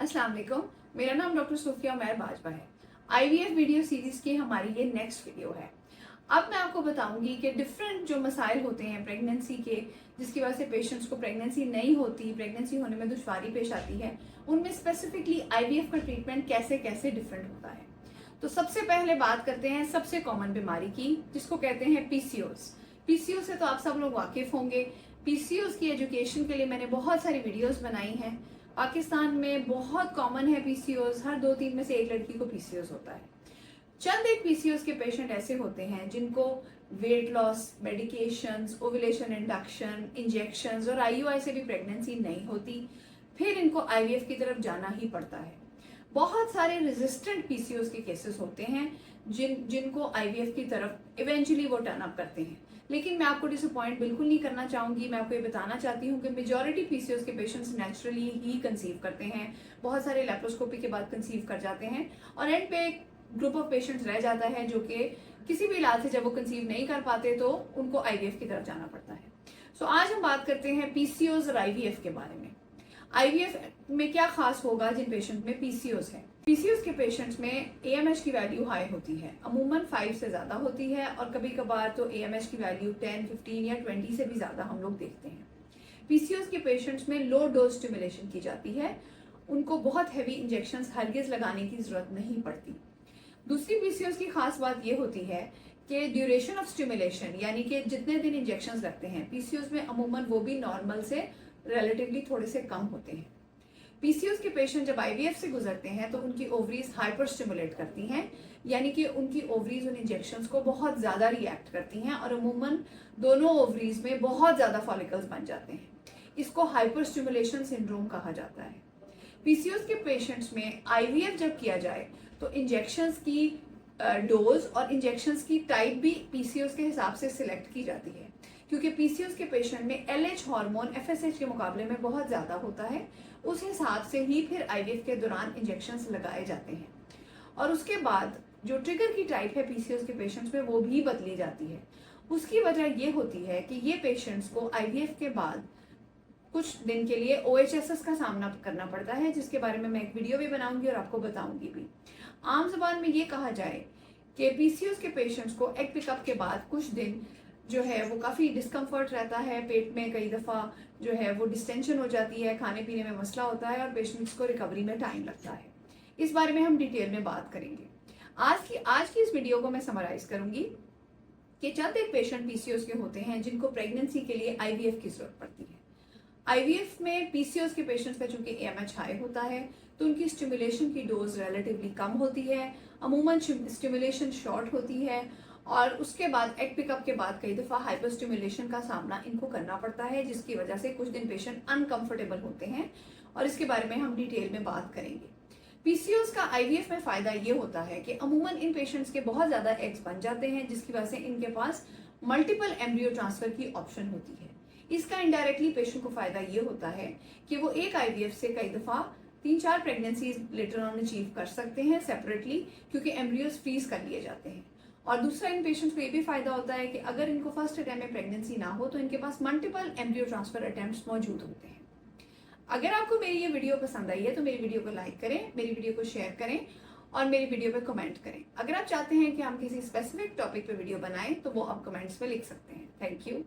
अस्सलाम वालेकुम। मेरा नाम डॉक्टर सूफिया उमैर बाजवा है। आईवीएफ वीडियो सीरीज की हमारी ये नेक्स्ट वीडियो है। अब मैं आपको बताऊंगी कि डिफरेंट जो मसाइल होते हैं प्रेगनेंसी के, जिसकी वजह से पेशेंट्स को प्रेगनेंसी नहीं होती, प्रेगनेंसी होने में दुश्वारी पेश आती है, उनमें स्पेसिफिकली आईवीएफ का ट्रीटमेंट कैसे कैसे डिफरेंट होता है। तो सबसे पहले बात करते हैं सबसे कॉमन बीमारी की, जिसको कहते हैं पीसीओएस। पीसीओएस से तो आप सब लोग वाकिफ होंगे। पीसीओएस की एजुकेशन के लिए मैंने बहुत सारी वीडियोस बनाई हैं। पाकिस्तान में बहुत कॉमन है पीसीओएस, हर 2-3 में से एक लड़की को पीसीओएस होता है। चंद एक पीसीओएस के पेशेंट ऐसे होते हैं जिनको weight loss, medications, ovulation induction, injections और आईयूआई से भी प्रेगनेंसी नहीं होती, फिर इनको आईवीएफ की तरफ जाना ही पड़ता है। बहुत सारे रेजिस्टेंट पीसीओएस के केसेस होते हैं जिनको आईवीएफ की तरफ इवेंचुअली वो टर्न अप करते हैं। लेकिन मैं आपको डिसअपॉइंट बिल्कुल नहीं करना चाहूंगी। मैं आपको ये बताना चाहती हूँ कि मेजॉरिटी पीसीओएस के पेशेंट्स नेचुरली ही कंसीव करते हैं। बहुत सारे लेप्रोस्कोपी के बाद कंसीव कर जाते हैं और एंड पे एक ग्रुप ऑफ पेशेंट्स रह जाता है जो कि किसी भी इलाज से जब वो कंसीव नहीं कर पाते तो उनको आईवीएफ की तरफ जाना पड़ता है। सो आज हम बात करते हैं पीसीओएस और आईवीएफ के बारे में। आईवीएफ में क्या खास होगा जिन पेशेंट में पीसीओएस है। पीसीओएस के पेशेंट्स में एएमएच की वैल्यू हाई होती है, अमूमन 5 से ज्यादा होती है और कभी कभार तो एएमएच की वैल्यू 10, 15 या 20 से भी ज्यादा हम लोग देखते हैं। पीसीओएस के पेशेंट्स में लो डोज स्टिमुलेशन की जाती है, उनको बहुत हैवी इंजेक्शंस हरगिज लगाने की जरूरत नहीं पड़ती। दूसरी पीसीओएस की खास बात ये होती है कि ड्यूरेशन ऑफ स्टिमुलेशन, यानी कि जितने दिन इंजेक्शंस लगते हैं पीसीओएस में, अमूमन वो भी नॉर्मल से रिलेटिवली थोड़े से कम होते हैं। पीसीओएस के पेशेंट जब आईवीएफ से गुजरते हैं तो उनकी ओवरीज हाइपर स्टिमुलेट करती हैं, यानी कि उनकी ओवरीज उन इंजेक्शंस को बहुत ज्यादा रिएक्ट करती हैं और अमूमन दोनों ओवरीज में बहुत ज्यादा फॉलिकल्स बन जाते हैं। इसको हाइपर स्टिमुलेशन सिंड्रोम कहा जाता है। पीसीओएस के पेशेंट्स में आईवीएफ जब किया जाए तो इंजेक्शंस की डोज और इंजेक्शंस की टाइप भी पीसीओएस के हिसाब से सिलेक्ट की जाती है, क्योंकि पीसीओएस के पेशेंट में एलएच हार्मोन एफएसएच के मुकाबले में बहुत ज्यादा होता है। उस हिसाब से ही फिर आईवीएफ के दौरान इंजेक्शंस लगाए जाते हैं और उसके बाद जो ट्रिगर की टाइप है पीसीओएस के पेशेंट्स में वो भी बदली जाती है। उसकी वजह ये होती है कि ये पेशेंट्स को आईवीएफ के बाद कुछ दिन के लिए ओएचएसएस का सामना करना पड़ता है, जिसके बारे में मैं एक वीडियो भी बनाऊंगी और आपको बताऊंगी भी। आम जुबान में ये कहा जाए कि पीसीओएस के पेशेंट्स को एग पिकअप के बाद कुछ दिन जो है वो काफ़ी डिस्कम्फर्ट रहता है, पेट में कई दफ़ा जो है वो डिस्टेंशन हो जाती है, खाने पीने में मसला होता है और पेशेंट्स को रिकवरी में टाइम लगता है। इस बारे में हम डिटेल में बात करेंगे। आज की इस वीडियो को मैं समराइज करूंगी कि चंद एक पेशेंट पीसीओएस के होते हैं जिनको प्रेगनेंसी के लिए आईवीएफ की जरूरत पड़ती है। आईवीएफ में पीसीओएस के पेशेंट्स का चूंकि एएमएच हाई होता है तो उनकी स्टिमुलेशन की डोज रिलेटिवली कम होती है, अमूमन स्टिमुलेशन शॉर्ट होती है और उसके बाद एग पिकअप के बाद कई दफ़ा हाइपर स्टिमुलेशन का सामना इनको करना पड़ता है, जिसकी वजह से कुछ दिन पेशेंट अनकंफर्टेबल होते हैं और इसके बारे में हम डिटेल में बात करेंगे। पीसीओएस का आईवीएफ में फायदा ये होता है कि अमूमन इन पेशेंट्स के बहुत ज्यादा एग्स बन जाते हैं, जिसकी वजह से इनके पास मल्टीपल एम्ब्रियो ट्रांसफर की ऑप्शन होती है। इसका इनडायरेक्टली पेशेंट को फायदा ये होता है कि वो एक आईवीएफ से कई दफ़ा 3-4 प्रेगनेंसीज लेटर ऑन अचीव कर सकते हैं सेपरेटली, क्योंकि एम्ब्रियोज फ्रीज कर लिए जाते हैं। और दूसरा इन पेशेंट्स को ये भी फायदा होता है कि अगर इनको फर्स्ट अटेम्प्ट में प्रेगनेंसी ना हो तो इनके पास मल्टीपल एम्ब्रियो ट्रांसफर अटेम्प्ट्स मौजूद होते हैं। अगर आपको मेरी ये वीडियो पसंद आई है तो मेरी वीडियो को लाइक करें, मेरी वीडियो को शेयर करें और मेरी वीडियो पे कमेंट करें। अगर आप चाहते हैं कि हम किसी स्पेसिफिक टॉपिक पे वीडियो बनाएं तो वो आप कमेंट्स में लिख सकते हैं। Thank you.